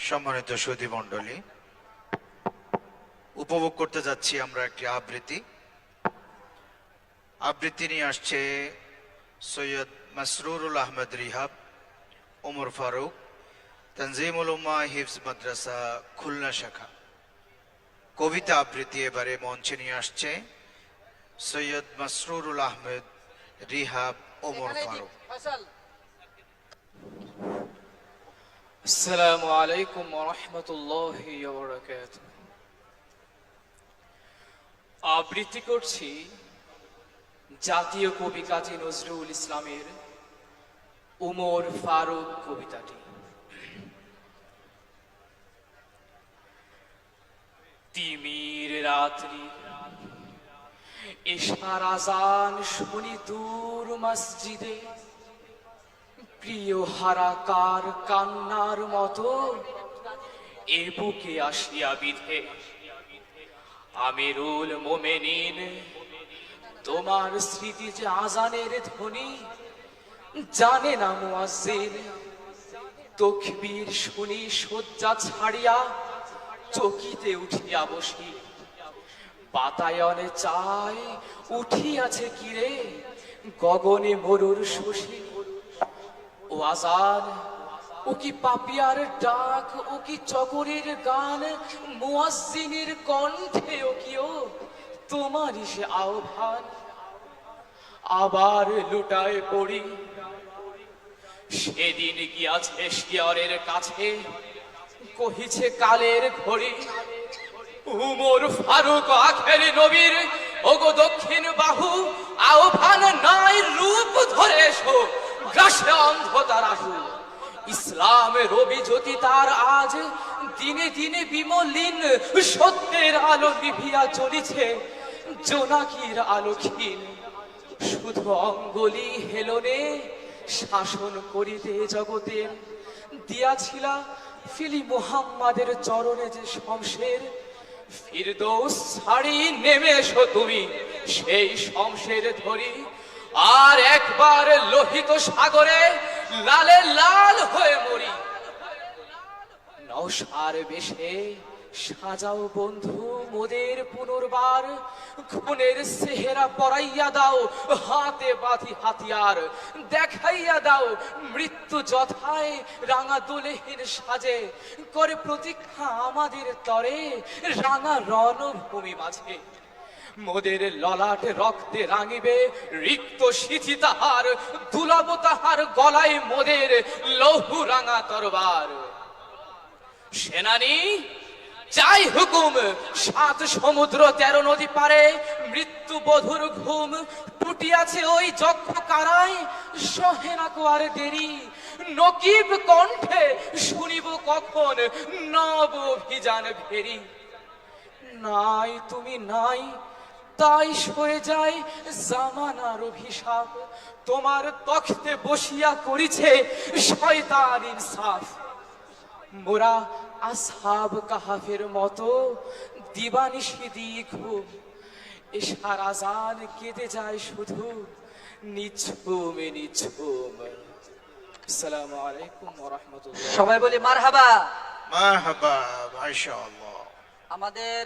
সম্মানিত সুধী মণ্ডলী, উপভোগ করতে যাচ্ছি আমরা একটি আবৃত্তি নিয়ে আসছে সৈয়দ মাসরুরুল আহমদ রিহাব, ওমর ফারুক, তানজিমুল উম্মাহ হিফজ মাদ্রাসা খুলনা শাখা। কবিতা আবৃত্তি এবারে মঞ্চে নিয়ে আসছে সৈয়দ মাসরুরুল আহমদ রিহাব, ওমর ফারুক। আসসালামু আলাইকুম ওয়া রাহমাতুল্লাহি ওয়া বারাকাতুহু। আবৃত্তি করছি জাতীয় কবি কাজী নজরুল ইসলামের ওমর ফারুক কবিতাটি। তিমির রাত্রি, এশার আজান শুনি দূর মসজিদে, প্রিয় হারাকার কান্নার মতো এ বুকে আসিয়া বিধে। আমিরুল মোমেনিন, তোমার স্মৃতি যে আজানের ধ্বনি, জানে না মুয়াজ্জিন। তাকবীর শুনি শয্যা ছাড়িয়া চকিতে উঠিয়া বসি, বাতায়নে চাই উঠিয়াছে কিরে গগনে মরুর শশী। ও আজান, ও কি পাপিয়ার ডাক, ও কি চকরের গান, মুয়াজ্জিনের কণ্ঠে ও কি ও তোমারই সে আহ্বান। আবার লুটায় পড়ি, সেদিন গিয়াছে শিয়রের কাছে, কহিছে কালের ঘড়ি। উমর ফারুক আখের নবীর ওগো দক্ষিণ বাহু, আহ্বান নাই রূপ ধরে এসো গ্রাসে অন্ধতার আহু। ইসলামের রবি জ্যোতি তার আজ দিনে দিনে বিমলিন, সত্যের আলো নিভিয়া চলিছে জোনাকির আলোক্ষীণ। শুধু অঙ্গলি হেলনে শাসন করিতে জগতের, দিয়াছিলা ফিলি মুহাম্মাদের চরণে যে শমশের। ফিরদৌস ছাড়ি নেমে এসো তুমি সেই শমশের ধরি, আর একবার লোহিত সাগরে লালে লাল হয়ে মরি। নওশার বেশে সাজাও বন্ধু মোদের পুনর্বার, খুনের সেহেরা পরাইয়া দাও, হাতে বাঁধি হাতিয়ার দেখাইয়া দাও। মৃত্যু যথায় রাঙা দোলেহীন সাজে করে প্রতীক্ষা আমাদের তরে রাঙা রণভূমি মাঝে। মোদের ললাটে রক্তে রাঙিবে রিক্ত সিথি তাহার, দুলাব তাহার গলায় মোদের লৌহ রাঙা তরবার। সেনানী চাই হুকুম, 7 সমুদ্র 13 নদী পারে মৃত্যু বধুর ঘুম টুটিয়াছে ওই যক্ষ কারায়, সহে না কো আর দেরি। নকিব কণ্ঠে শুনিব কখন নব অভিযান ফেরি। নাই তুমি নাই, তাই সয়ে যায় জামানার অভিশাপ, তোমার তখতে বসিয়া করিছে শয়তান ইনসাফ। মোরা আসহাব কাহাফের মতো দিবানিশি ঘুম, এশার আজান কেঁদে যায় শুধু নিঝুম নিঝুম। আসসালামু আলাইকুম ওয়া রাহমাতুল্লাহ। সবাই বলি মারহাবা। মারহাবা, মাশাআল্লাহ। আমাদের